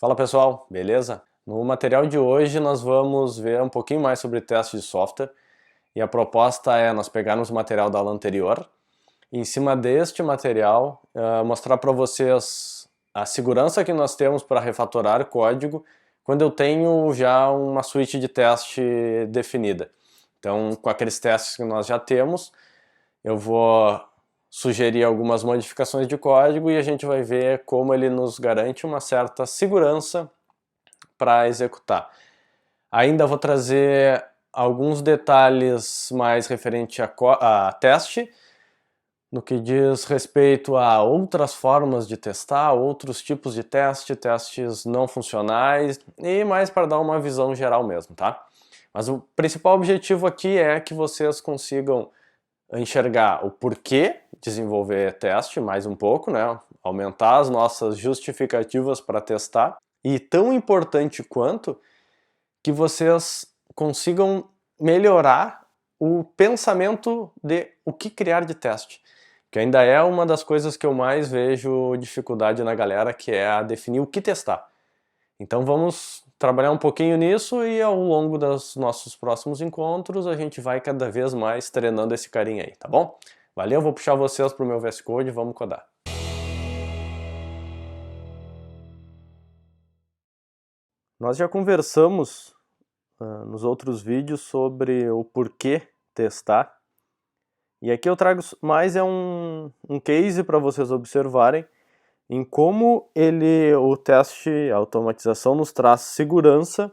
Fala pessoal, beleza? No material de hoje nós vamos ver um pouquinho mais sobre teste de software e a proposta é nós pegarmos o material da aula anterior e em cima deste material mostrar para vocês a segurança que nós temos para refatorar código quando eu tenho já uma suíte de teste definida. Então, com aqueles testes que nós já temos, eu vou sugerir algumas modificações de código e a gente vai ver como ele nos garante uma certa segurança para executar. Ainda vou trazer alguns detalhes mais referente a teste, no que diz respeito a outras formas de testar, outros tipos de teste, testes não funcionais e mais para dar uma visão geral mesmo, tá? Mas o principal objetivo aqui é que vocês consigam enxergar o porquê desenvolver teste mais um pouco, né? Aumentar as nossas justificativas para testar e tão importante quanto que vocês consigam melhorar o pensamento de o que criar de teste, que ainda é uma das coisas que eu mais vejo dificuldade na galera, que é a definir o que testar. Então vamos trabalhar um pouquinho nisso e ao longo dos nossos próximos encontros a gente vai cada vez mais treinando esse carinha aí, tá bom? Valeu, vou puxar vocês pro meu VS Code e vamos codar. Nós já conversamos nos outros vídeos sobre o porquê testar. E aqui eu trago mais um case para vocês observarem em como o teste, a automatização nos traz segurança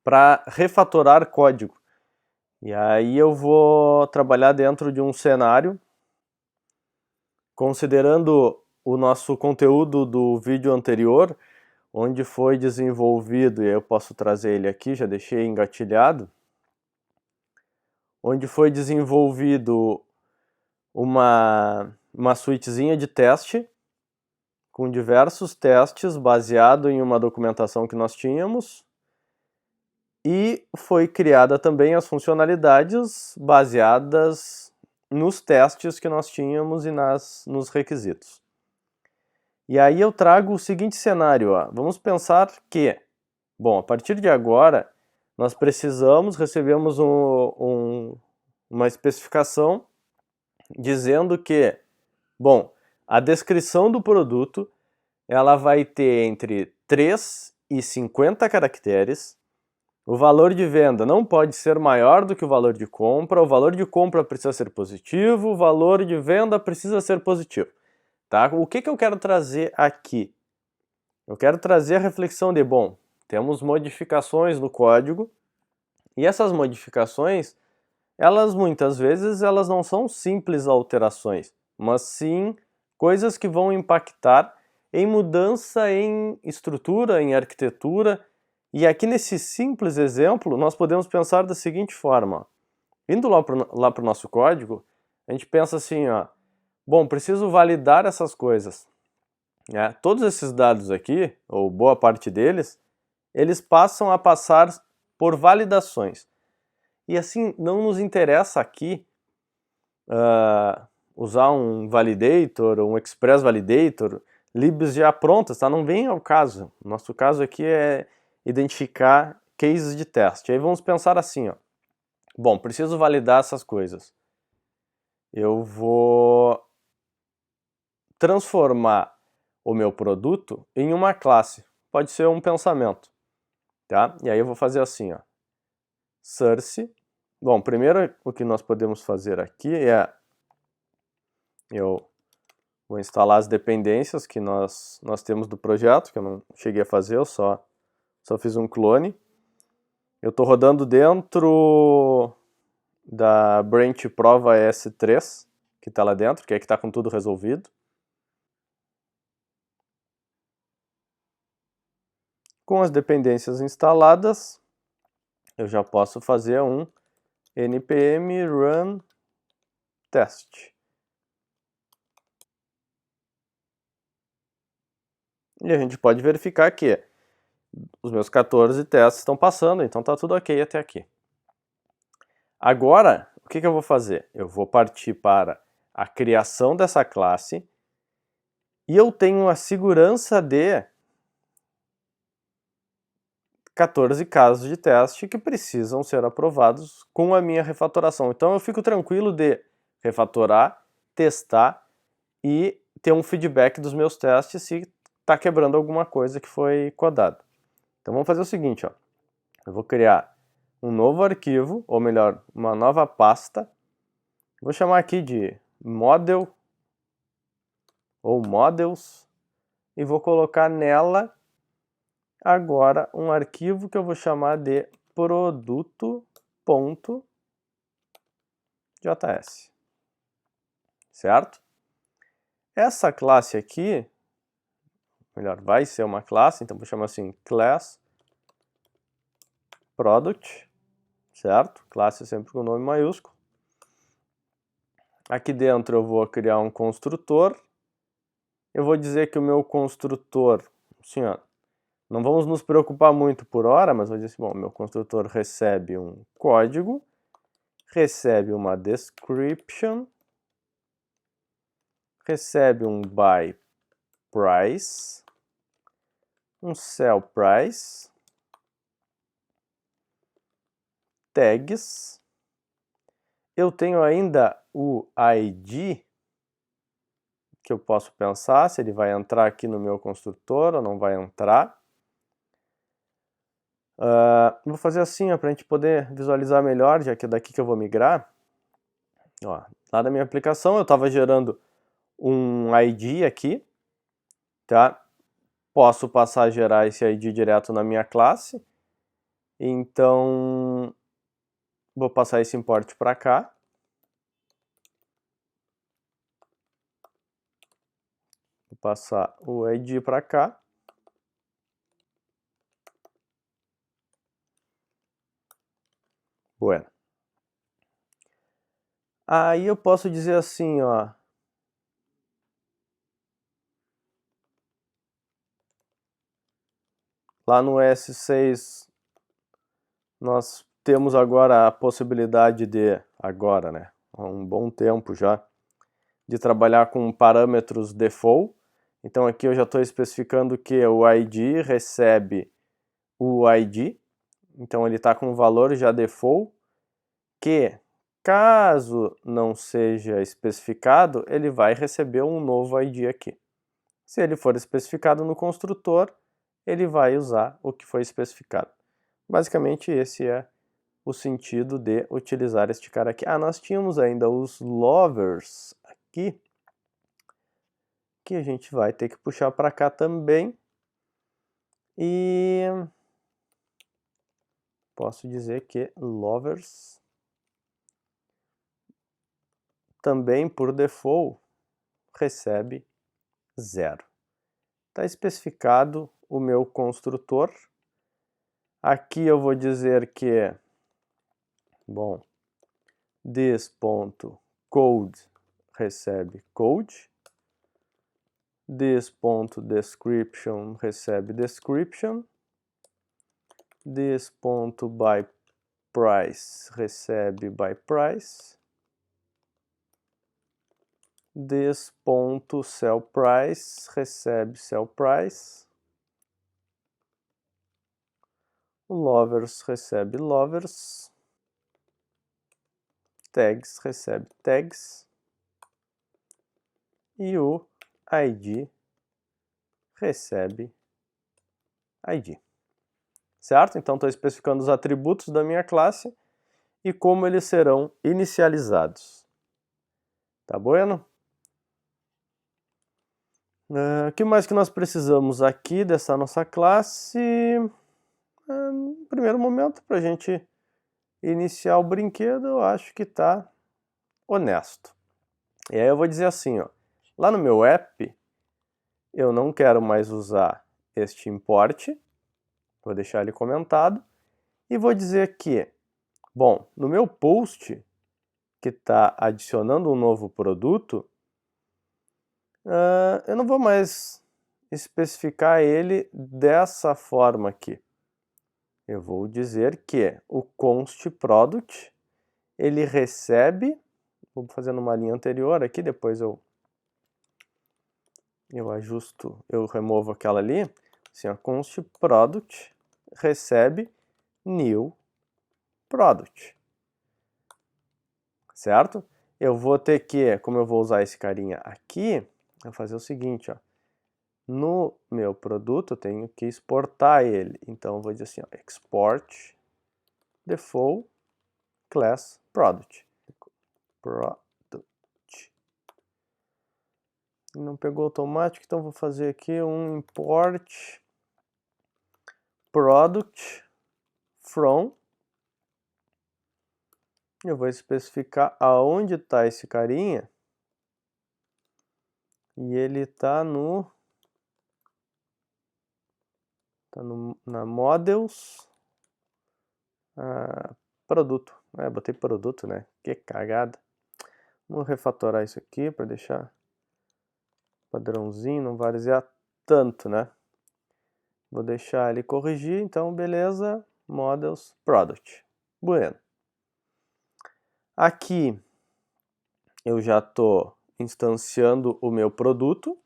para refatorar código. E aí eu vou trabalhar dentro de um cenário, considerando o nosso conteúdo do vídeo anterior, onde foi desenvolvido, e eu posso trazer ele aqui, já deixei engatilhado, onde foi desenvolvido uma suitezinha de teste, com diversos testes baseado em uma documentação que nós tínhamos, e foi criada também as funcionalidades baseadas nos testes que nós tínhamos e nos requisitos. E aí eu trago o seguinte cenário, ó. Vamos pensar que, bom, a partir de agora, nós recebemos uma especificação dizendo que, bom, a descrição do produto ela vai ter entre 3 e 50 caracteres, o valor de venda não pode ser maior do que o valor de compra, o valor de compra precisa ser positivo, o valor de venda precisa ser positivo. Tá? O que eu quero trazer aqui? Eu quero trazer a reflexão de, bom, temos modificações no código, e essas modificações, elas muitas vezes elas não são simples alterações, mas sim coisas que vão impactar em mudança em estrutura, em arquitetura. E aqui nesse simples exemplo, nós podemos pensar da seguinte forma. Indo lá para o nosso código, a gente pensa assim, ó, bom, preciso validar essas coisas. Todos esses dados aqui, ou boa parte deles, eles passam a passar por validações. E assim, não nos interessa aqui usar um validator, um express validator, libs já prontas, tá? Não vem ao caso. Nosso caso aqui é identificar cases de teste. Aí vamos pensar assim, ó. Bom, preciso validar essas coisas. Eu vou transformar o meu produto em uma classe. Pode ser um pensamento, tá? E aí eu vou fazer assim, ó. Source. Bom, primeiro o que nós podemos fazer aqui é eu vou instalar as dependências que nós temos do projeto, que eu não cheguei a fazer, eu só fiz um clone. Eu estou rodando dentro da branch prova ES3, que está lá dentro, que é que está com tudo resolvido. Com as dependências instaladas, eu já posso fazer um npm run test. E a gente pode verificar que os meus 14 testes estão passando, então está tudo ok até aqui. Agora, o que eu vou fazer? Eu vou partir para a criação dessa classe e eu tenho a segurança de 14 casos de teste que precisam ser aprovados com a minha refatoração. Então eu fico tranquilo de refatorar, testar e ter um feedback dos meus testes se está quebrando alguma coisa que foi codado. Então vamos fazer o seguinte, ó. Eu vou criar um novo arquivo, ou melhor, uma nova pasta. Vou chamar aqui de model ou models e vou colocar nela agora um arquivo que eu vou chamar de produto.js, certo? Essa classe aqui, melhor, vai ser uma classe, então vou chamar assim, class product, certo? Classe sempre com nome maiúsculo. Aqui dentro eu vou criar um construtor. Eu vou dizer que o meu construtor, assim, ó, não vamos nos preocupar muito por hora, mas vou dizer assim, bom, meu construtor recebe um código, recebe uma description, recebe um by price, um sell price, tags. Eu tenho ainda o ID, que eu posso pensar se ele vai entrar aqui no meu construtor ou não vai entrar. Vou fazer assim, para a gente poder visualizar melhor, já que é daqui que eu vou migrar. Ó, lá na minha aplicação eu estava gerando um ID aqui, tá? Posso passar a gerar esse ID direto na minha classe. Então, vou passar esse import para cá. Vou passar o ID para cá. Bueno. Aí eu posso dizer assim, ó. Lá no S6 nós temos agora a possibilidade de, agora, né, há um bom tempo já, de trabalhar com parâmetros default. Então aqui eu já estou especificando que o ID recebe o ID, então ele está com o valor já default, que caso não seja especificado, ele vai receber um novo ID aqui. Se ele for especificado no construtor, ele vai usar o que foi especificado. Basicamente esse é o sentido de utilizar este cara aqui. Nós tínhamos ainda os lovers aqui, que a gente vai ter que puxar para cá também. E posso dizer que lovers também por default recebe 0. Está especificado o meu construtor. Aqui eu vou dizer que, bom, this.code recebe code, this.description recebe description, this.byPrice recebe byPrice, this.sellPrice recebe sellPrice, o lovers recebe lovers, tags recebe tags e o ID recebe ID. Certo? Então estou especificando os atributos da minha classe e como eles serão inicializados. Tá bueno? O que mais que nós precisamos aqui dessa nossa classe? No primeiro momento, para a gente iniciar o brinquedo, eu acho que está honesto. E aí eu vou dizer assim, ó, lá no meu app, eu não quero mais usar este import, vou deixar ele comentado, e vou dizer que, bom, no meu post, que está adicionando um novo produto, eu não vou mais especificar ele dessa forma aqui. Eu vou dizer que o const product, ele recebe, vou fazer numa linha anterior aqui, depois eu ajusto, eu removo aquela ali, assim, ó, const product recebe new product, certo? Eu vou ter que, como eu vou usar esse carinha aqui, eu vou fazer o seguinte, ó. No meu produto eu tenho que exportar ele, então eu vou dizer assim, ó, export default class product. Não pegou automático, então vou fazer aqui um import product from. Eu vou especificar aonde está esse carinha. E ele está na models produto. Botei produto, né? Que cagada. Vamos refatorar isso aqui para deixar padrãozinho, não variar tanto, né? Vou deixar ele corrigir, então beleza, models product. Bueno. Aqui eu já estou instanciando o meu produto,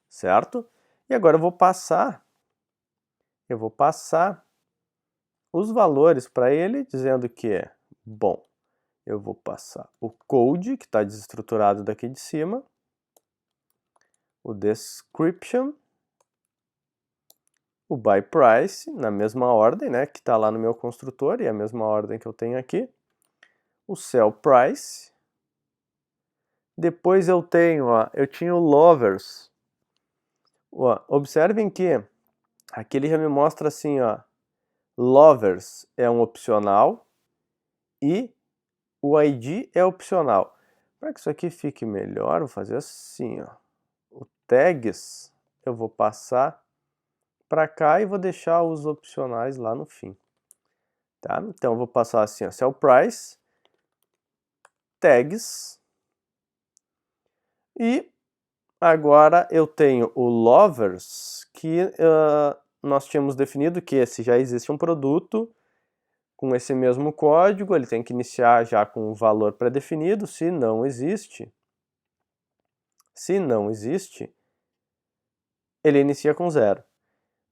certo? E agora eu vou passar os valores para ele, dizendo que bom, eu vou passar o code, que está desestruturado daqui de cima, o description, o by price, na mesma ordem, né, que está lá no meu construtor, e a mesma ordem que eu tenho aqui, o sell price, depois eu tenho, eu tinha o lovers. Observem que aqui ele já me mostra assim, lovers é um opcional e o ID é opcional. Para que isso aqui fique melhor, vou fazer assim, o tags eu vou passar para cá e vou deixar os opcionais lá no fim. Tá? Então eu vou passar assim, sell price, tags, e agora eu tenho o lovers, que nós tínhamos definido que se já existe um produto com esse mesmo código, ele tem que iniciar já com um valor pré-definido. Se não existe, ele inicia com 0.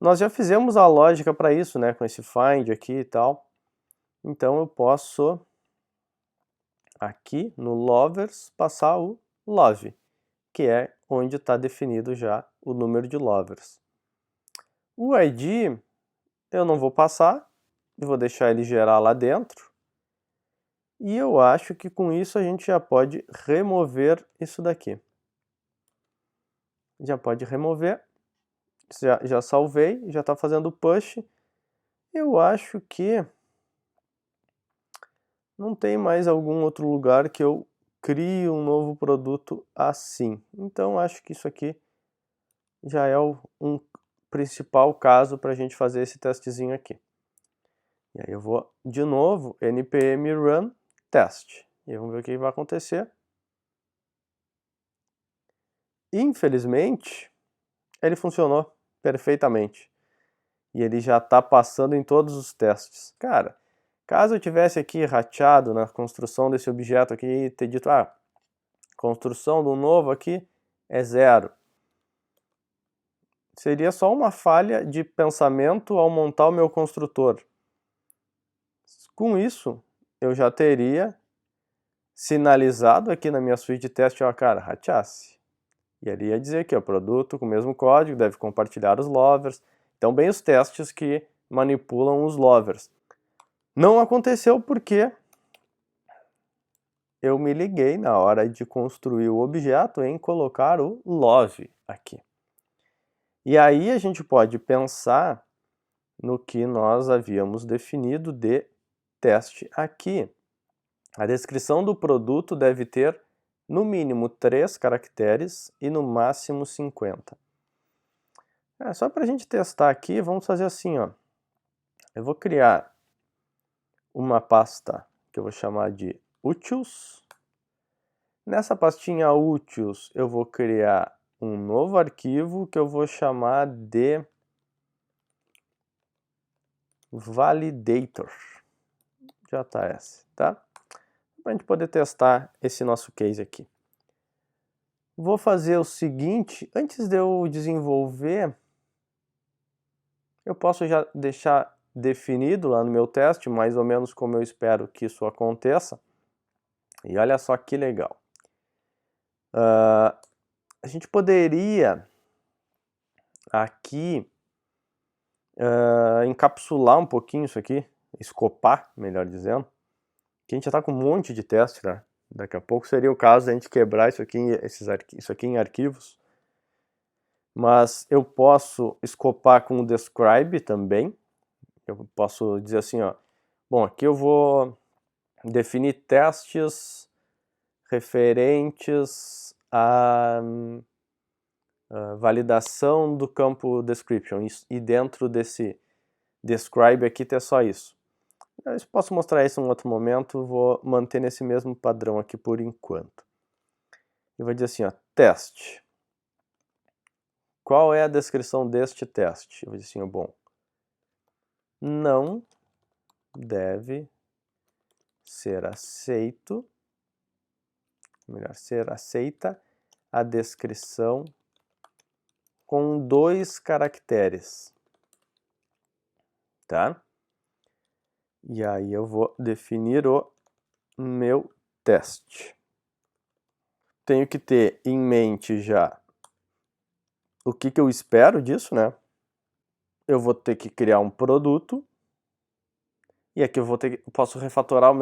Nós já fizemos a lógica para isso, né, com esse find aqui e tal. Então eu posso aqui no lovers passar o love, que é onde está definido já o número de lovers. O ID eu não vou passar, eu vou deixar ele gerar lá dentro. E eu acho que com isso a gente já pode remover isso daqui. Já pode remover. Já salvei, já está fazendo push. Eu acho que não tem mais algum outro lugar que eu crie um novo produto assim. Então acho que isso aqui já é um principal caso para a gente fazer esse testezinho aqui. E aí eu vou de novo npm run test. E vamos ver o que vai acontecer. Infelizmente, ele funcionou perfeitamente. E ele já está passando em todos os testes. Cara, caso eu tivesse aqui rateado na construção desse objeto aqui e ter dito, construção do novo aqui é 0. Seria só uma falha de pensamento ao montar o meu construtor. Com isso, eu já teria sinalizado aqui na minha suite de teste, cara, rateasse. E ele ia dizer que o produto com o mesmo código deve compartilhar os lovers. Então, bem os testes que manipulam os lovers. Não aconteceu porque eu me liguei na hora de construir o objeto em colocar o love aqui. E aí a gente pode pensar no que nós havíamos definido de teste aqui. A descrição do produto deve ter no mínimo 3 caracteres e no máximo 50. Só para a gente testar aqui, vamos fazer assim, Eu vou criar uma pasta que eu vou chamar de utils. Nessa pastinha utils, eu vou criar um novo arquivo que eu vou chamar de validator. JS, tá? Para a gente poder testar esse nosso case aqui. Vou fazer o seguinte, antes de eu desenvolver, eu posso já deixar definido lá no meu teste, mais ou menos como eu espero que isso aconteça. E olha só que legal. A gente poderia aqui encapsular um pouquinho isso aqui, escopar, melhor dizendo, que a gente já está com um monte de teste, né? Daqui a pouco seria o caso de a gente quebrar isso aqui em arquivos. Mas eu posso escopar com o describe também. Eu posso dizer assim, ó, bom, aqui eu vou definir testes referentes à validação do campo description, e dentro desse describe aqui ter só isso. Eu posso mostrar isso em um outro momento, vou manter nesse mesmo padrão aqui por enquanto. Eu vou dizer assim, ó, teste. Qual é a descrição deste teste? Eu vou dizer assim, ó, bom, não deve ser aceito, melhor, ser aceita a descrição com 2 caracteres, tá? E aí eu vou definir o meu teste. Tenho que ter em mente já o que eu espero disso, né? Eu vou ter que criar um produto. E aqui eu posso refatorar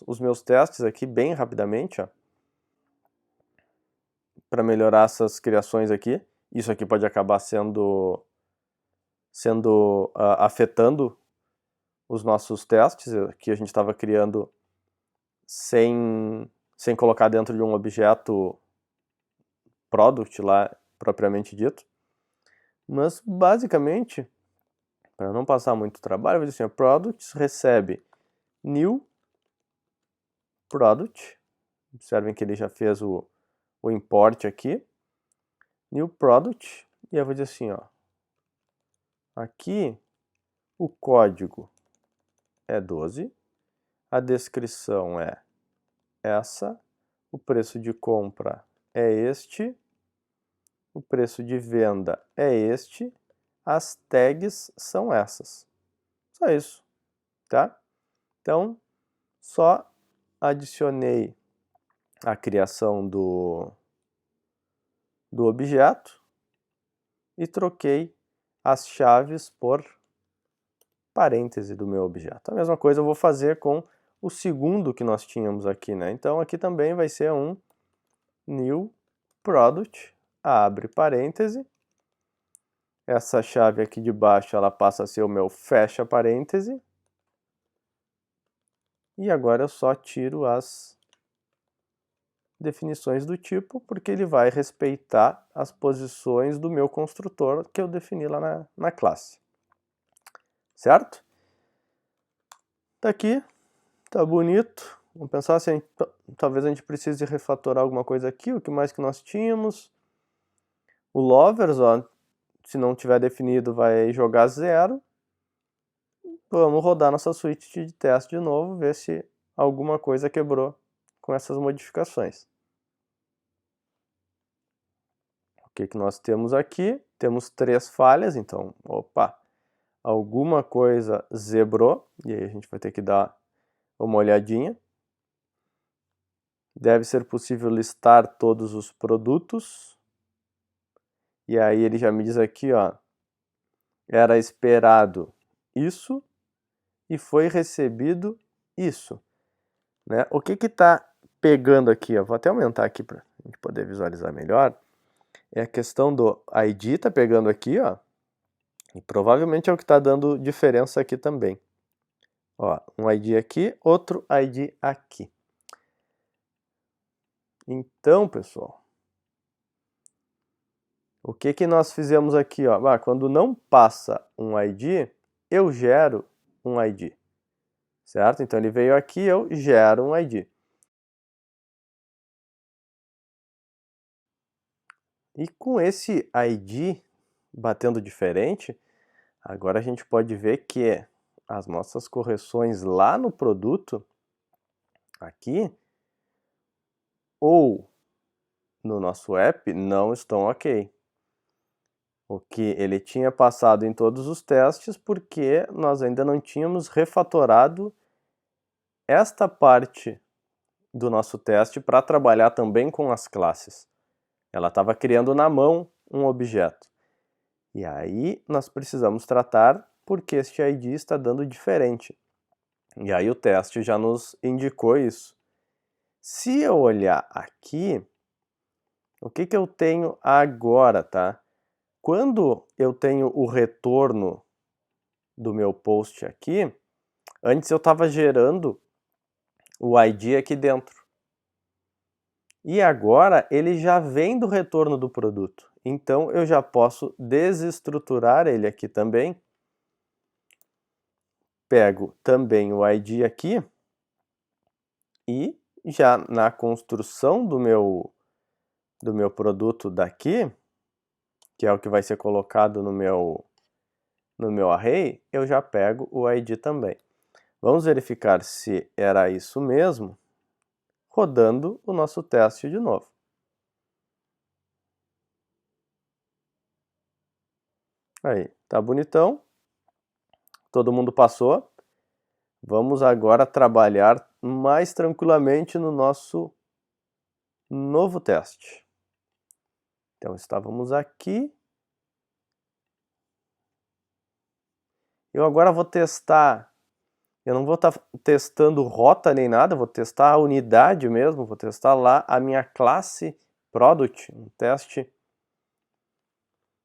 os meus testes aqui bem rapidamente, ó, para melhorar essas criações aqui. Isso aqui pode acabar afetando os nossos testes que a gente estava criando sem colocar dentro de um objeto product lá propriamente dito. Mas basicamente, para não passar muito trabalho, eu vou dizer assim, products recebe new product. Observem que ele já fez o import aqui. New product. E eu vou dizer assim, ó, aqui o código é 12, a descrição é essa, o preço de compra é este, o preço de venda é este, as tags são essas. Só isso, tá? Então, só adicionei a criação do objeto e troquei as chaves por parêntese do meu objeto. A mesma coisa eu vou fazer com o segundo que nós tínhamos aqui, né? Então aqui também vai ser um new product, abre parêntese. Essa chave aqui de baixo ela passa a ser o meu fecha parêntese. E agora eu só tiro as definições do tipo, porque ele vai respeitar as posições do meu construtor que eu defini lá na classe. Certo? Tá aqui, tá bonito. Vamos pensar se talvez a gente precise refatorar alguma coisa aqui. O que mais que nós tínhamos? O lovers, ó, se não tiver definido, vai jogar 0. Vamos rodar nossa suíte de teste de novo, ver se alguma coisa quebrou com essas modificações. O que nós temos aqui? Temos 3 falhas, então, opa, alguma coisa zebrou, e aí a gente vai ter que dar uma olhadinha. Deve ser possível listar todos os produtos. E aí ele já me diz aqui, ó, era esperado isso e foi recebido isso, né? O que está pegando aqui, ó, vou até aumentar aqui para a gente poder visualizar melhor, é a questão do ID tá pegando aqui, ó, e provavelmente é o que está dando diferença aqui também. Ó, um ID aqui, outro ID aqui. Então, pessoal, o que nós fizemos aqui, ó? Quando não passa um ID, eu gero um ID, certo? Então ele veio aqui, eu gero um ID. E com esse ID batendo diferente, agora a gente pode ver que as nossas correções lá no produto, aqui, ou no nosso app, não estão ok. o que ele tinha passado em todos os testes, porque nós ainda não tínhamos refatorado esta parte do nosso teste para trabalhar também com as classes. Ela estava criando na mão um objeto. E aí nós precisamos tratar porque este ID está dando diferente. E aí o teste já nos indicou isso. Se eu olhar aqui, o que eu tenho agora, tá? Quando eu tenho o retorno do meu post aqui, antes eu estava gerando o ID aqui dentro. E agora ele já vem do retorno do produto. Então eu já posso desestruturar ele aqui também. Pego também o ID aqui e já na construção do meu produto daqui, que é o que vai ser colocado no meu array, eu já pego o ID também. Vamos verificar se era isso mesmo, rodando o nosso teste de novo. Aí, tá bonitão. Todo mundo passou. Vamos agora trabalhar mais tranquilamente no nosso novo teste. Então, estávamos aqui. Eu agora vou testar. Eu não vou estar testando rota nem nada, vou testar a unidade mesmo, vou testar lá a minha classe product, um teste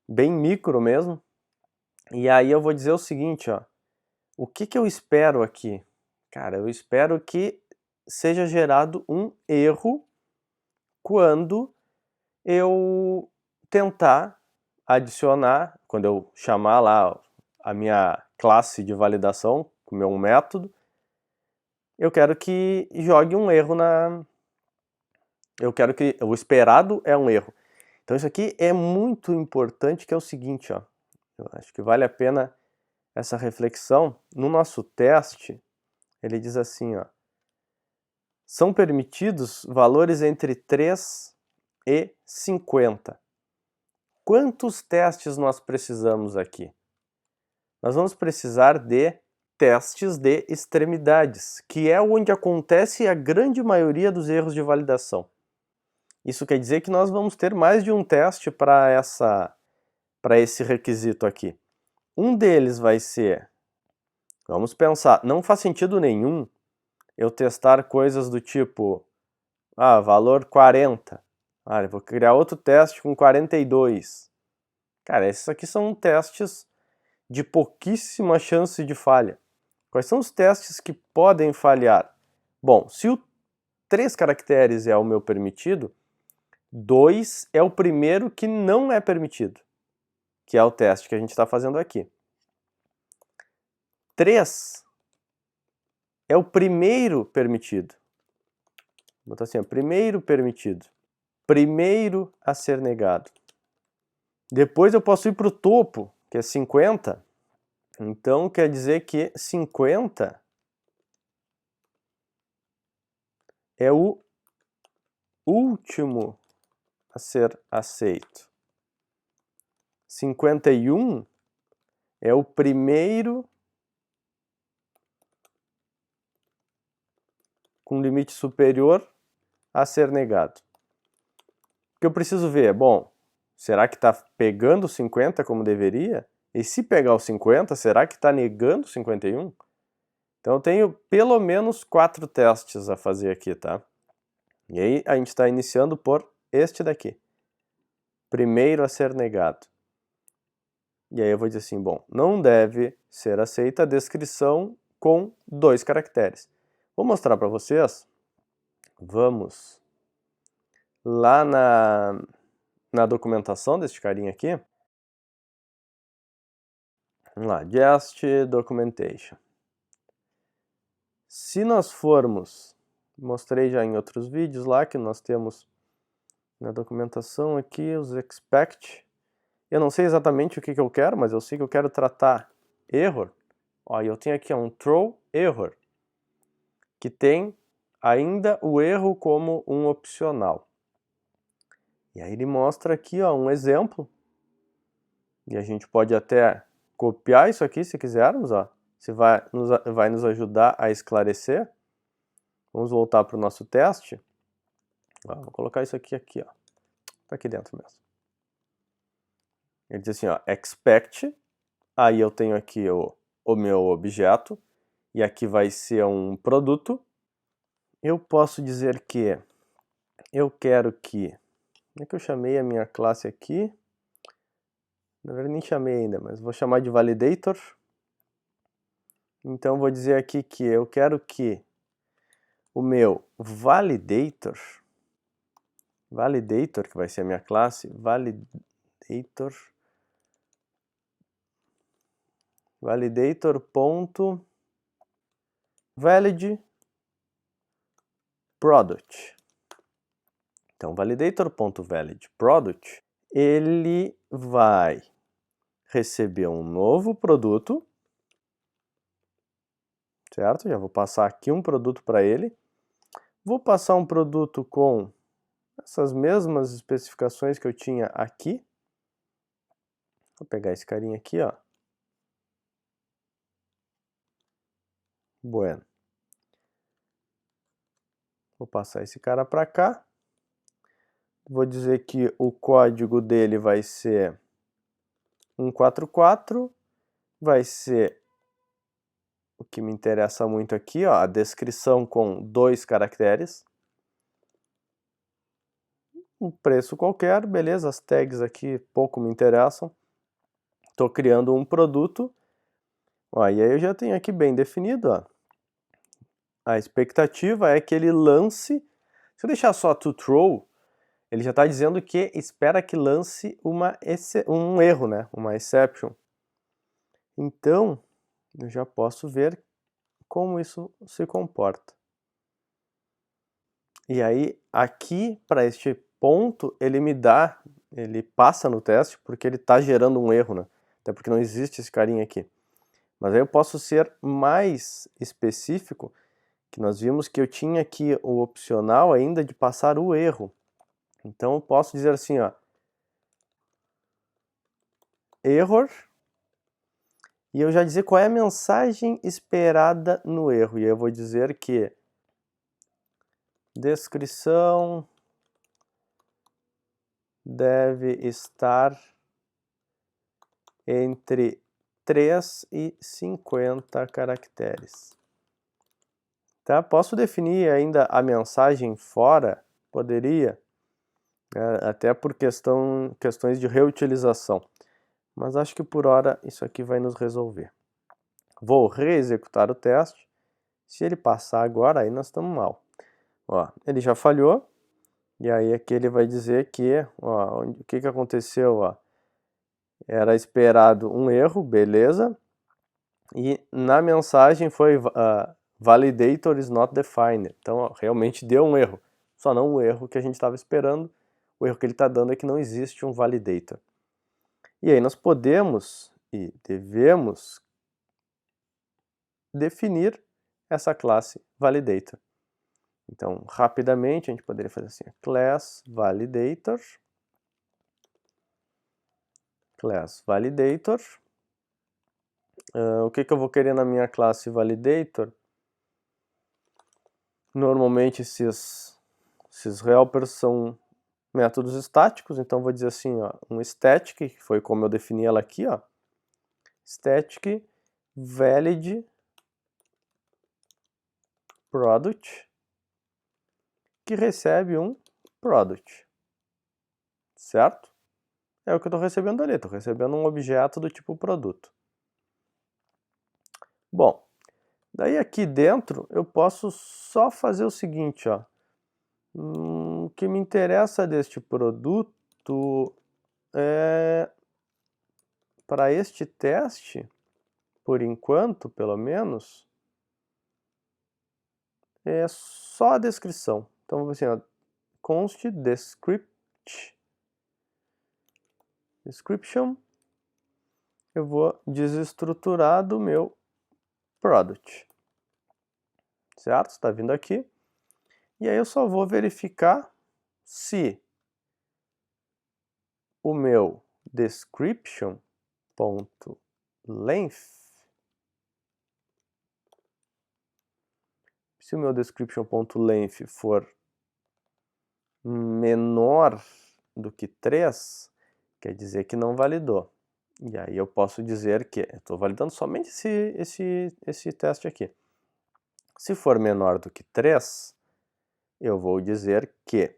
bem micro mesmo. E aí eu vou dizer o seguinte, ó, o que eu espero aqui? Cara, eu espero que seja gerado um erro quando eu tentar adicionar, quando eu chamar lá a minha classe de validação, com o meu método, eu quero que jogue um erro na... Eu quero que... O esperado é um erro. Então isso aqui é muito importante, que é o seguinte, ó. Eu acho que vale a pena essa reflexão. No nosso teste, ele diz assim, ó. São permitidos valores entre 3 e 50. Quantos testes nós precisamos aqui? Nós vamos precisar de testes de extremidades, que é onde acontece a grande maioria dos erros de validação. Isso quer dizer que nós vamos ter mais de um teste para esse requisito aqui. Um deles vai ser, vamos pensar, não faz sentido nenhum eu testar coisas do tipo, valor 40. Eu vou criar outro teste com 42. Cara, esses aqui são testes de pouquíssima chance de falha. Quais são os testes que podem falhar? Bom, se o 3 caracteres é o meu permitido, 2 é o primeiro que não é permitido, que é o teste que a gente está fazendo aqui. 3 é o primeiro permitido. Vou botar assim, primeiro permitido. Primeiro a ser negado. Depois eu posso ir para o topo, que é 50. Então quer dizer que 50 é o último a ser aceito. 51 é o primeiro com limite superior a ser negado. O que eu preciso ver? Bom, será que está pegando 50 como deveria? E se pegar o 50, será que está negando 51? Então eu tenho pelo menos 4 testes a fazer aqui, tá? E aí a gente está iniciando por este daqui. Primeiro a ser negado. E aí eu vou dizer assim, bom, não deve ser aceita a descrição com 2 caracteres. Vou mostrar para vocês. Vamos lá na documentação deste carinha aqui. Vamos lá, Jest Documentation. Se nós formos, mostrei já em outros vídeos lá que nós temos na documentação aqui os expect. Eu não sei exatamente o que eu quero, mas eu sei que eu quero tratar error. Ó, eu tenho aqui um throw error, que tem ainda o erro como um opcional. E aí ele mostra aqui, ó, um exemplo E a gente pode até copiar isso aqui se quisermos, ó. Isso vai nos ajudar a esclarecer. Vamos voltar para o nosso teste. Ó, vou colocar isso aqui, ó. Tá aqui dentro mesmo. Ele diz assim, ó, expect. Aí eu tenho aqui o meu objeto. E aqui vai ser um produto. Eu posso dizer que eu quero que... Como é que eu chamei a minha classe aqui? Na verdade nem chamei ainda, mas vou chamar de validator. Então vou dizer aqui que eu quero que o meu validator, que vai ser a minha classe, validator.valid product. Então, validator.valid product, ele vai receber um novo produto, certo? Já vou passar aqui um produto para ele. Vou passar um produto com essas mesmas especificações que eu tinha aqui. Vou pegar esse carinha aqui, ó. Bueno. Vou passar esse cara para cá. Vou dizer que o código dele vai ser 144. Vai ser o que me interessa muito aqui, ó, a descrição com 2 caracteres. Um preço qualquer, beleza, as tags aqui pouco me interessam. Estou criando um produto. Ó, e aí eu já tenho aqui bem definido, ó. A expectativa é que ele lance... Se eu deixar só to throw, ele já está dizendo que espera que lance um erro, né? Uma exception. Então, eu já posso ver como isso se comporta. E aí, aqui, para este ponto, ele passa no teste, porque ele está gerando um erro, né? Até porque não existe esse carinha aqui. Mas aí eu posso ser mais específico, que nós vimos que eu tinha aqui o opcional ainda de passar o erro. Então eu posso dizer assim, ó, error, e eu já dizer qual é a mensagem esperada no erro. E eu vou dizer que descrição deve estar entre 3 e 50 caracteres. Tá? Posso definir ainda a mensagem fora? Poderia, até por questões de reutilização. Mas acho que por hora isso aqui vai nos resolver. Vou reexecutar o teste. Se ele passar agora, aí nós estamos mal. Ó, ele já falhou. E aí aqui ele vai dizer que, ó, o que aconteceu? Ó, era esperado um erro, beleza. E na mensagem foi validator is not defined. Então ó, realmente deu um erro. Só não o erro que a gente estava esperando. O erro que ele está dando é que não existe um validator. E aí nós podemos e devemos definir essa classe validator. Então, rapidamente, a gente poderia fazer assim, class validator, o que eu vou querer na minha classe validator? Normalmente esses helpers são métodos estáticos, então vou dizer assim, ó, um static, que foi como eu defini ela aqui, ó, static valid product, que recebe um product, certo? É o que eu estou recebendo ali, estou recebendo um objeto do tipo produto. Bom, daí aqui dentro eu posso só fazer o seguinte, ó. O que me interessa deste produto é, para este teste, por enquanto, pelo menos, é só a descrição. Então, vamos assim, ó, const description, eu vou desestruturar do meu product, certo? Está vindo aqui. E aí eu só vou verificar se o meu description Se o meu description.length for menor do que 3, quer dizer que não validou. E aí eu posso dizer que estou validando somente esse teste aqui. Se for menor do que 3, eu vou dizer que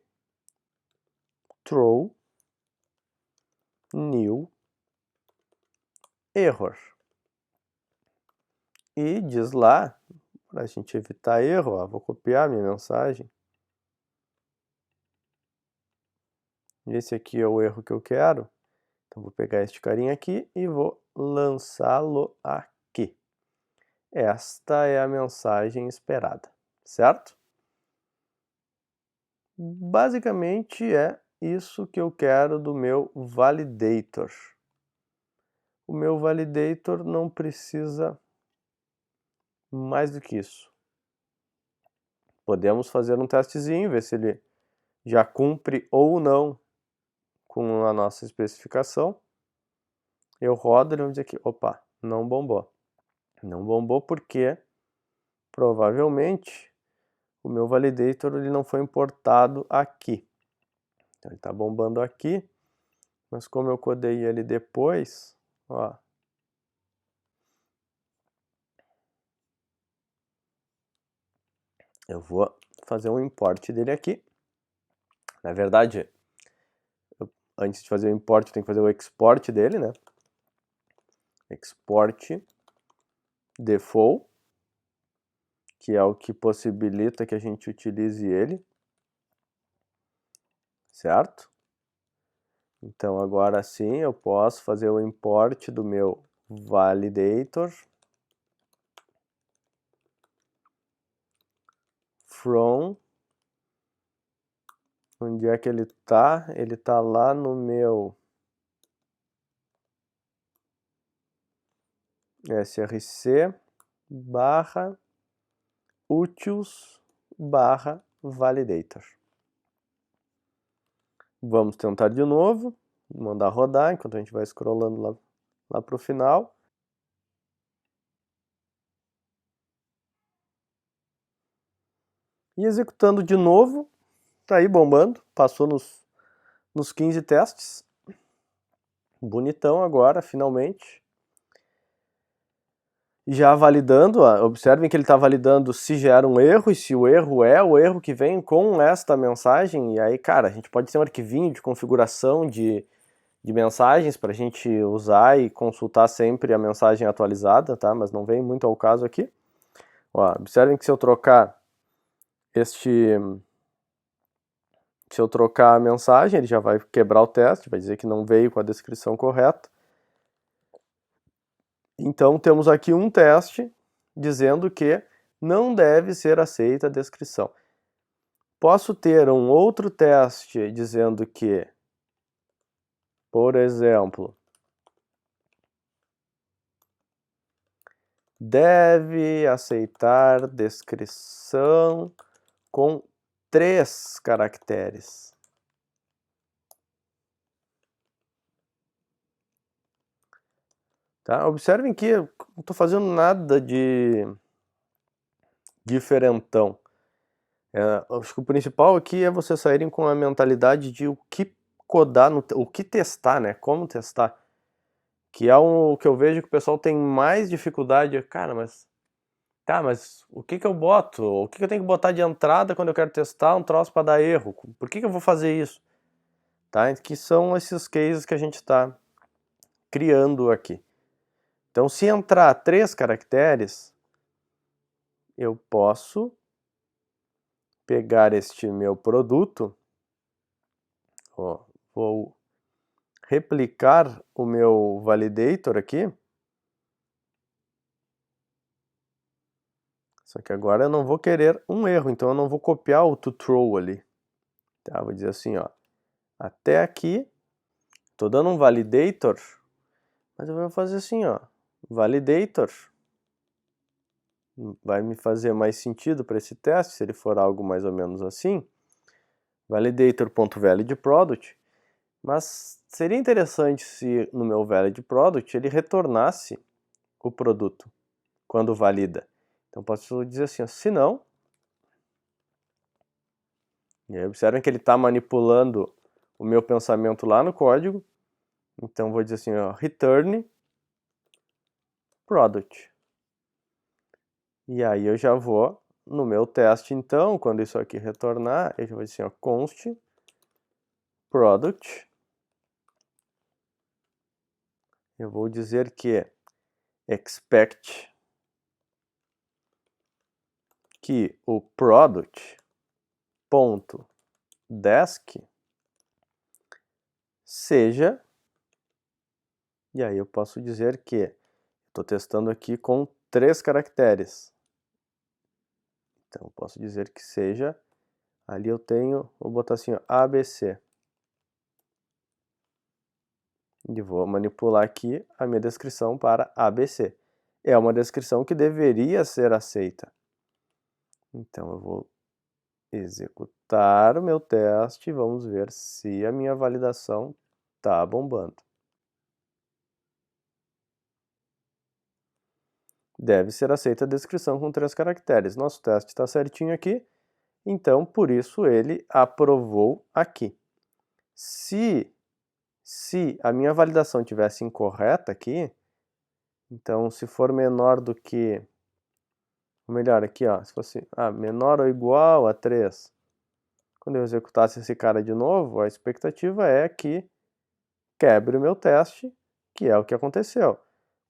throw new error. E diz lá, para a gente evitar erro, ó, vou copiar minha mensagem. Esse aqui é o erro que eu quero. Então vou pegar este carinha aqui e vou lançá-lo aqui. Esta é a mensagem esperada, certo? Basicamente é isso que eu quero do meu validator. O meu validator não precisa mais do que isso. Podemos fazer um testezinho, ver se ele já cumpre ou não com a nossa especificação. Eu rodo e vamos dizer aqui, opa, não bombou. Não bombou porque provavelmente o meu validator ele não foi importado aqui. Então ele está bombando aqui, mas como eu codei ele depois, ó, eu vou fazer um import dele aqui. Na verdade, antes de fazer o import, eu tenho que fazer o export dele, né? Export default, que é o que possibilita que a gente utilize ele, certo? Então agora sim eu posso fazer o import do meu validator from, onde é que ele tá? Ele tá lá no meu src barra utils barra validator. Vamos tentar de novo, mandar rodar enquanto a gente vai scrollando lá para o final. E executando de novo, tá aí bombando, passou nos 15 testes. Bonitão agora, finalmente. Já validando, observem que ele está validando se gera um erro e se o erro é o erro que vem com esta mensagem. E aí, cara, a gente pode ter um arquivinho de configuração de mensagens para a gente usar e consultar sempre a mensagem atualizada, tá? Mas não vem muito ao caso aqui. Ó, observem que se eu trocar a mensagem, ele já vai quebrar o teste, vai dizer que não veio com a descrição correta. Então temos aqui um teste dizendo que não deve ser aceita a descrição. Posso ter um outro teste dizendo que, por exemplo, deve aceitar descrição com 3 caracteres. Tá? Observem que eu não estou fazendo nada de diferentão. Acho que o principal aqui é vocês saírem com a mentalidade de o que codar, o que testar, né? Como testar. Que é o que eu vejo que o pessoal tem mais dificuldade. Cara, mas o que eu boto? O que eu tenho que botar de entrada quando eu quero testar um troço para dar erro? Por que eu vou fazer isso? Tá? Que são esses cases que a gente está criando aqui. Então, se entrar 3 caracteres, eu posso pegar este meu produto, ó, vou replicar o meu validator aqui. Só que agora eu não vou querer um erro, então eu não vou copiar o toThrow ali. Tá? Vou dizer assim, ó, até aqui, estou dando um validator, mas eu vou fazer assim, ó, validator. Vai me fazer mais sentido para esse teste, se ele for algo mais ou menos assim. Validator.validateProduct, mas seria interessante se no meu valid product ele retornasse o produto quando valida. Então posso dizer assim, ó, se não, e aí observem que ele está manipulando o meu pensamento lá no código. Então vou dizer assim, ó, return product. E aí eu já vou no meu teste, então, quando isso aqui retornar, eu já vou dizer assim, ó, const product. Eu vou dizer que expect que o product.desk seja, e aí eu posso dizer que estou testando aqui com 3 caracteres. Então eu posso dizer que seja, ali eu tenho, vou botar assim, ó, ABC. E vou manipular aqui a minha descrição para ABC. É uma descrição que deveria ser aceita. Então eu vou executar o meu teste e vamos ver se a minha validação está bombando. Deve ser aceita a descrição com 3 caracteres. Nosso teste está certinho aqui, então por isso ele aprovou aqui. Se a minha validação tivesse incorreta aqui, então se for menor do que, ou melhor aqui, ó, se fosse menor ou igual a 3, quando eu executasse esse cara de novo, a expectativa é que quebre o meu teste, que é o que aconteceu,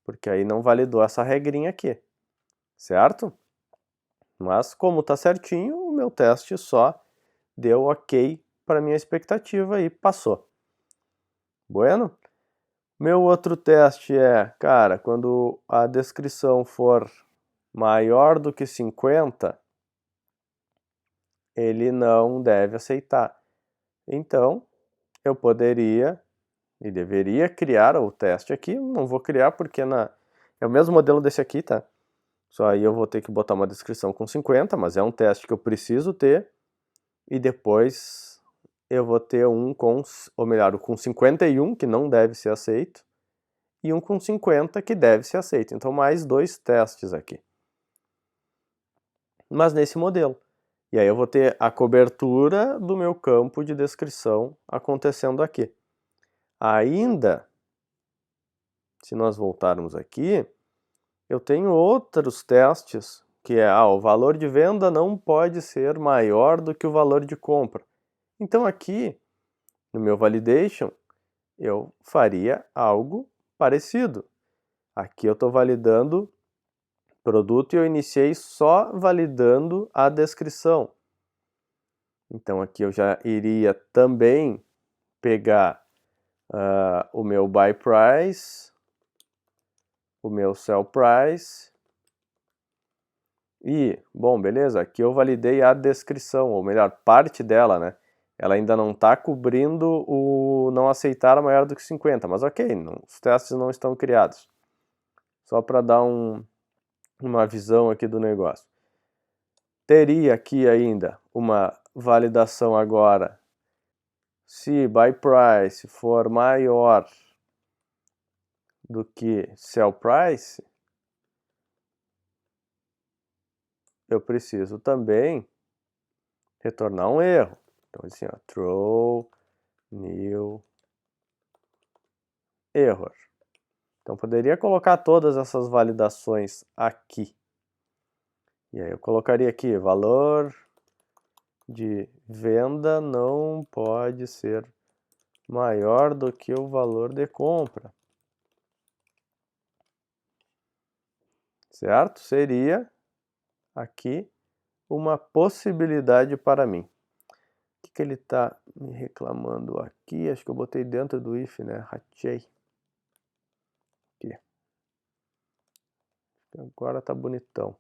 porque aí não validou essa regrinha aqui, certo? Mas como está certinho, o meu teste só deu ok para minha expectativa e passou. Bueno? Meu outro teste é, cara, quando a descrição for maior do que 50, ele não deve aceitar. Então, eu poderia e deveria criar o teste aqui, não vou criar porque é o mesmo modelo desse aqui, tá? Só aí eu vou ter que botar uma descrição com 50, mas é um teste que eu preciso ter, e depois eu vou ter um com, ou melhor, com 51, que não deve ser aceito, e um com 50, que deve ser aceito. Então, mais 2 testes aqui. Mas nesse modelo. E aí eu vou ter a cobertura do meu campo de descrição acontecendo aqui. Ainda, se nós voltarmos aqui, eu tenho outros testes, que é, o valor de venda não pode ser maior do que o valor de compra. Então aqui, no meu validation, eu faria algo parecido. Aqui eu estou validando produto e eu iniciei só validando a descrição. Então aqui eu já iria também pegar o meu buy price, o meu sell price e, bom, beleza, aqui eu validei a descrição, ou melhor, parte dela, né? Ela ainda não está cobrindo o não aceitar maior do que 50, mas ok, os testes não estão criados. Só para dar uma visão aqui do negócio. Teria aqui ainda uma validação agora, se buy price for maior do que sell price, eu preciso também retornar um erro. Então, assim, ó, throw new error. Então, poderia colocar todas essas validações aqui. E aí eu colocaria aqui, valor de venda não pode ser maior do que o valor de compra. Certo? Seria aqui uma possibilidade para mim. O que ele está me reclamando aqui? Acho que eu botei dentro do if, né? Rachei. Aqui. Agora tá bonitão.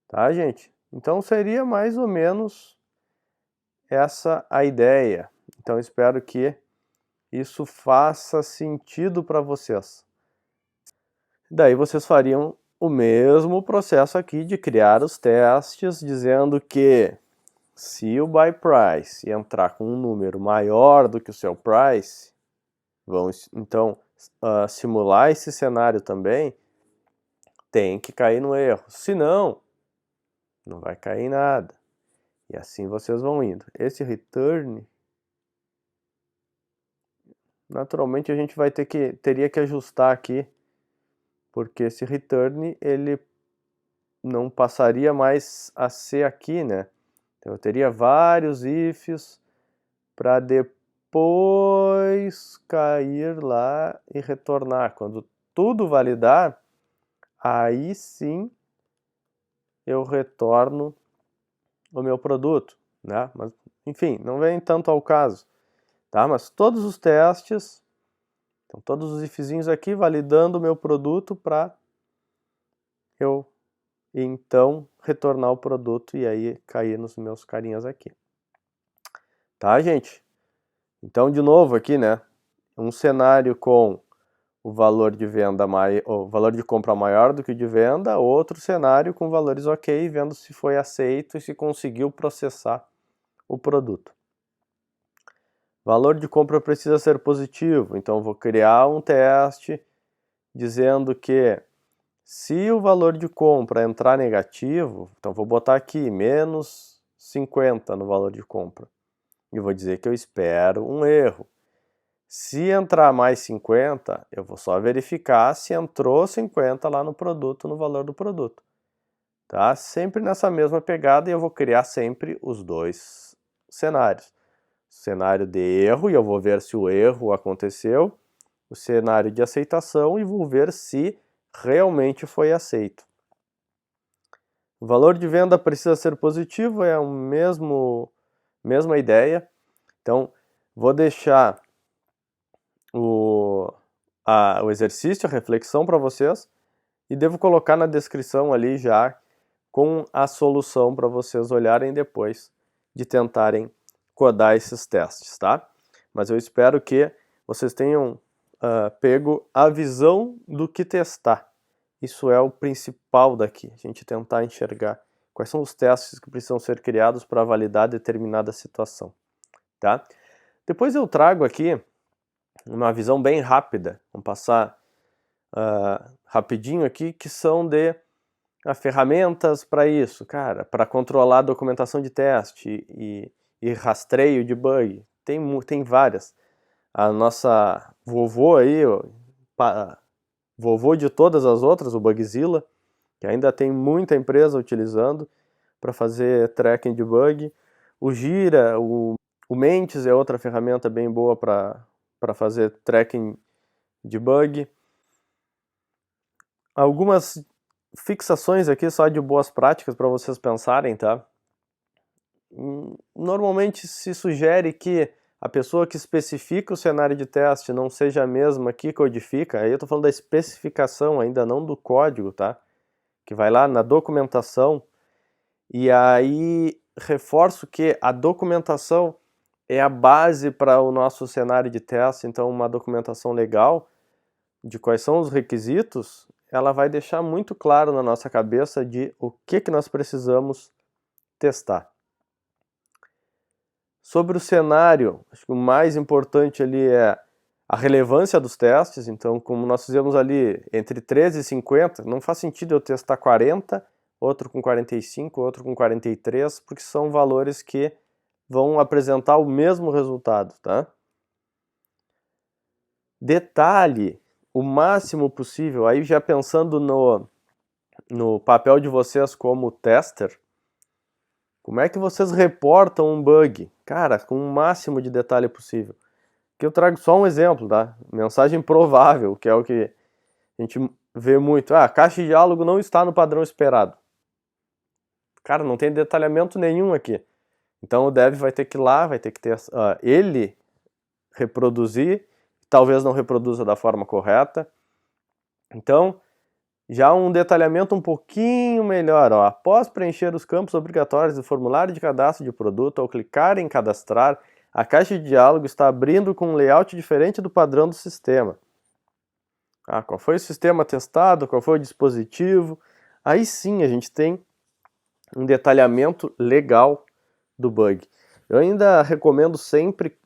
Tá, gente? Então seria mais ou menos essa a ideia. Então espero que isso faça sentido para vocês. Daí vocês fariam o mesmo processo aqui de criar os testes, dizendo que se o buy price entrar com um número maior do que o seu price, vamos então simular esse cenário também, tem que cair no erro. Se não, não vai cair nada. E assim vocês vão indo. Esse return, naturalmente a gente teria que ajustar aqui, porque esse return ele não passaria mais a ser aqui, né? Então eu teria vários ifs para depois cair lá e retornar. Quando tudo validar, aí sim eu retorno o meu produto, né? Mas, enfim, não vem tanto ao caso, tá? Mas todos os testes, então todos os ifzinhos aqui validando o meu produto para eu então retornar o produto e aí cair nos meus carinhas aqui. Tá, gente? Então, de novo aqui, né? Um cenário com o valor de venda o valor de compra maior do que o de venda, outro cenário com valores ok, vendo se foi aceito e se conseguiu processar o produto. Valor de compra precisa ser positivo, então vou criar um teste dizendo que se o valor de compra entrar negativo, então vou botar aqui menos 50 no valor de compra e vou dizer que eu espero um erro. Se entrar mais 50, eu vou só verificar se entrou 50 lá no produto, no valor do produto. Tá? Sempre nessa mesma pegada e eu vou criar sempre os dois cenários. Cenário de erro, e eu vou ver se o erro aconteceu. O cenário de aceitação e vou ver se realmente foi aceito. O valor de venda precisa ser positivo, é a mesma ideia. Então, vou deixar o exercício, a reflexão para vocês e devo colocar na descrição ali já com a solução para vocês olharem depois de tentarem codar esses testes, tá? Mas eu espero que vocês tenham pego a visão do que testar. Isso é o principal daqui, a gente tentar enxergar quais são os testes que precisam ser criados para validar determinada situação, tá? Depois eu trago aqui uma visão bem rápida, vamos passar rapidinho aqui, que são de ferramentas para isso, cara, para controlar a documentação de teste e rastreio de bug, tem várias. A nossa vovô aí, vovô de todas as outras, o Bugzilla, que ainda tem muita empresa utilizando para fazer tracking de bug. O Gira, o Mantis é outra ferramenta bem boa para fazer tracking de bug. Algumas fixações aqui só de boas práticas para vocês pensarem, tá? Normalmente se sugere que a pessoa que especifica o cenário de teste não seja a mesma que codifica. Aí eu estou falando da especificação, ainda não do código, tá? Que vai lá na documentação. E aí reforço que a documentação é a base para o nosso cenário de teste. Então uma documentação legal de quais são os requisitos, ela vai deixar muito claro na nossa cabeça de o que nós precisamos testar. Sobre o cenário, acho que o mais importante ali é a relevância dos testes. Então, como nós fizemos ali entre 13 e 50, não faz sentido eu testar 40, outro com 45, outro com 43, porque são valores que vão apresentar o mesmo resultado, tá? Detalhe o máximo possível, aí já pensando no papel de vocês como tester, como é que vocês reportam um bug? Cara, com o máximo de detalhe possível. Aqui eu trago só um exemplo, tá? Mensagem provável, que é o que a gente vê muito. A caixa de diálogo não está no padrão esperado. Cara, não tem detalhamento nenhum aqui. Então o dev vai ter que ir lá, vai ter que ter ele reproduzir, talvez não reproduza da forma correta. Então, já um detalhamento um pouquinho melhor, ó. Após preencher os campos obrigatórios do formulário de cadastro de produto, ao clicar em cadastrar, a caixa de diálogo está abrindo com um layout diferente do padrão do sistema. Qual foi o sistema testado, qual foi o dispositivo? Aí sim a gente tem um detalhamento legal do bug. Eu ainda recomendo sempre,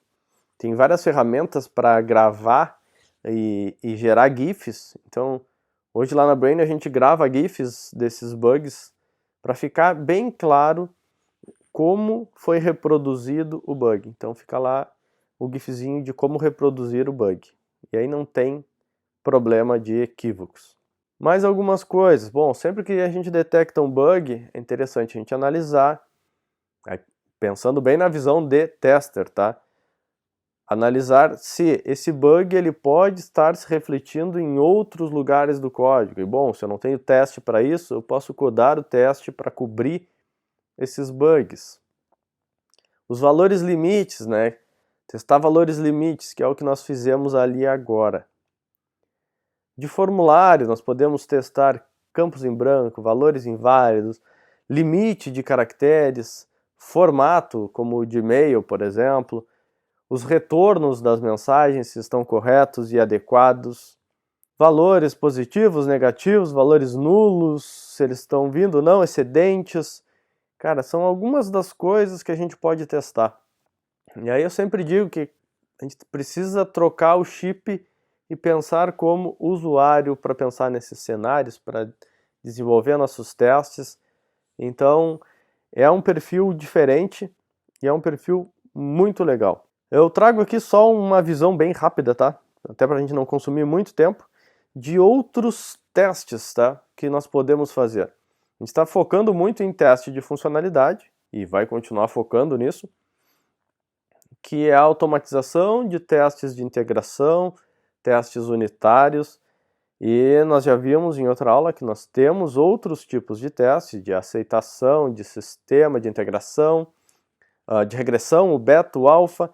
tem várias ferramentas para gravar e gerar GIFs. Então, hoje lá na Brain a gente grava GIFs desses bugs para ficar bem claro como foi reproduzido o bug. Então fica lá o GIFzinho de como reproduzir o bug. E aí não tem problema de equívocos. Mais algumas coisas. Bom, sempre que a gente detecta um bug, é interessante a gente analisar, pensando bem na visão de tester, tá? Analisar se esse bug ele pode estar se refletindo em outros lugares do código. E bom, se eu não tenho teste para isso, eu posso codar o teste para cobrir esses bugs. Os valores limites, né? Testar valores limites, que é o que nós fizemos ali agora. De formulário, nós podemos testar campos em branco, valores inválidos, limite de caracteres, formato, como o de e-mail, por exemplo, os retornos das mensagens, se estão corretos e adequados, valores positivos, negativos, valores nulos, se eles estão vindo ou não, excedentes. Cara, são algumas das coisas que a gente pode testar. E aí eu sempre digo que a gente precisa trocar o chip e pensar como usuário para pensar nesses cenários, para desenvolver nossos testes. Então, é um perfil diferente e é um perfil muito legal. Eu trago aqui só uma visão bem rápida, tá? Até para a gente não consumir muito tempo, de outros testes, tá? Que nós podemos fazer. A gente está focando muito em teste de funcionalidade e vai continuar focando nisso, que é a automatização de testes de integração, testes unitários, e nós já vimos em outra aula que nós temos outros tipos de testes, de aceitação, de sistema, de integração, de regressão, o beta, o alfa,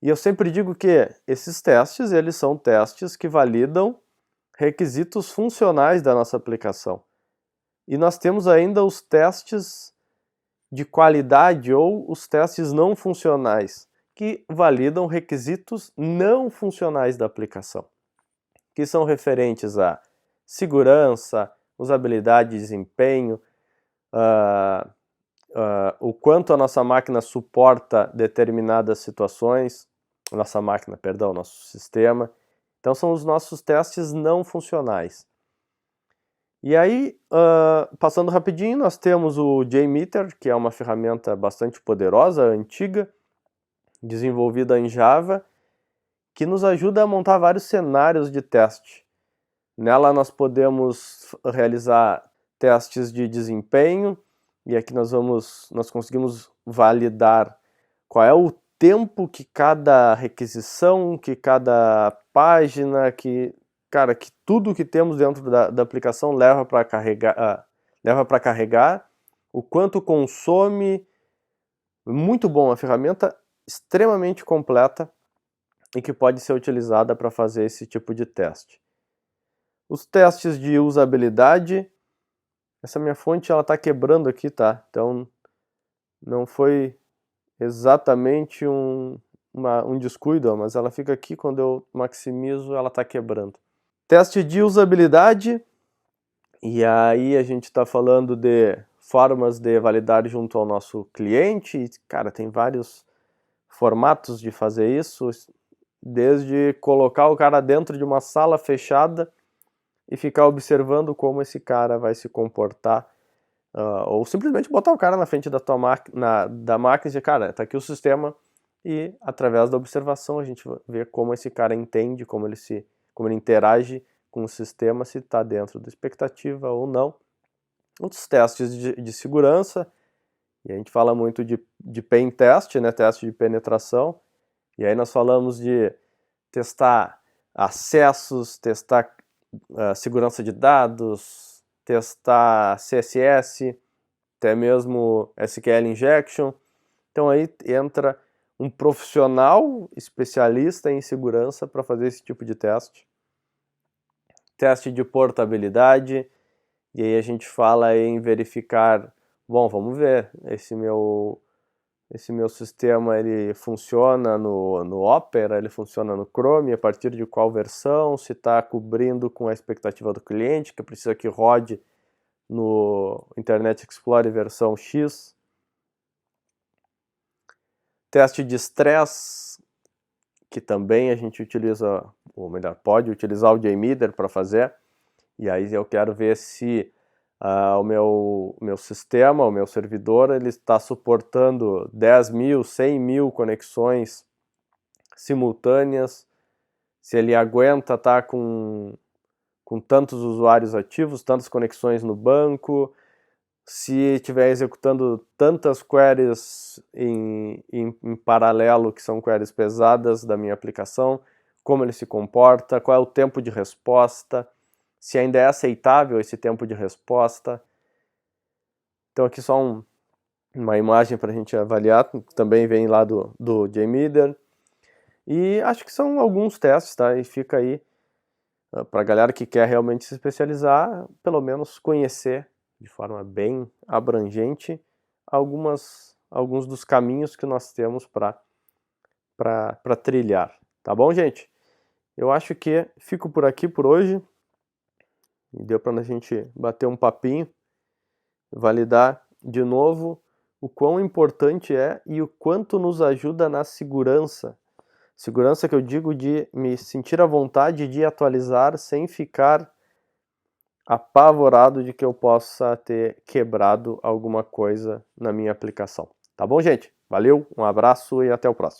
e eu sempre digo que esses testes, eles são testes que validam requisitos funcionais da nossa aplicação. E nós temos ainda os testes de qualidade ou os testes não funcionais, que validam requisitos não funcionais da aplicação, que são referentes a segurança, usabilidade e desempenho, o quanto a nossa máquina suporta determinadas situações, nosso sistema. Então são os nossos testes não funcionais. E aí, passando rapidinho, nós temos o JMeter, que é uma ferramenta bastante poderosa, antiga, desenvolvida em Java, que nos ajuda a montar vários cenários de teste. Nela nós podemos realizar testes de desempenho, e aqui nós conseguimos validar qual é o tempo que cada requisição, que cada página, que tudo que temos dentro da aplicação leva para carregar, o quanto consome. Muito bom, uma ferramenta extremamente completa e que pode ser utilizada para fazer esse tipo de teste. Os testes de usabilidade, essa minha fonte ela está quebrando aqui, tá? Então não foi exatamente um descuido, mas ela fica aqui, quando eu maximizo ela está quebrando. Teste de usabilidade, e aí a gente está falando de formas de validar junto ao nosso cliente, e, cara, tem vários formatos de fazer isso, desde colocar o cara dentro de uma sala fechada e ficar observando como esse cara vai se comportar, ou simplesmente botar o cara na frente da máquina e dizer, cara, tá aqui o sistema, e através da observação a gente vê como esse cara entende, como ele interage com o sistema, se está dentro da expectativa ou não. Outros testes de segurança, e a gente fala muito de pen test, né, teste de penetração, e aí nós falamos de testar acessos, testar segurança de dados, testar CSS, até mesmo SQL injection. Então aí entra um profissional especialista em segurança para fazer esse tipo de teste. Teste de portabilidade, e aí a gente fala em verificar, bom, vamos ver, esse meu sistema ele funciona no Opera, ele funciona no Chrome, a partir de qual versão, se está cobrindo com a expectativa do cliente, que precisa que rode no Internet Explorer versão X. teste de estresse, que também a gente utiliza, ou melhor, pode utilizar o JMeter para fazer. E aí eu quero ver se o meu sistema, o meu servidor, ele está suportando 10.000, 100.000 conexões simultâneas, se ele aguenta estar com tantos usuários ativos, tantas conexões no banco, se estiver executando tantas queries em paralelo, que são queries pesadas da minha aplicação, como ele se comporta, qual é o tempo de resposta, se ainda é aceitável esse tempo de resposta. Então aqui só uma imagem para a gente avaliar, também vem lá do JMeter. E acho que são alguns testes, tá? E fica aí para a galera que quer realmente se especializar, pelo menos conhecer de forma bem abrangente alguns dos caminhos que nós temos para trilhar. Tá bom, gente? Eu acho que fico por aqui por hoje. E deu para a gente bater um papinho, validar de novo o quão importante é e o quanto nos ajuda na segurança. Segurança que eu digo de me sentir à vontade de atualizar sem ficar apavorado de que eu possa ter quebrado alguma coisa na minha aplicação. Tá bom, gente? Valeu, um abraço e até o próximo.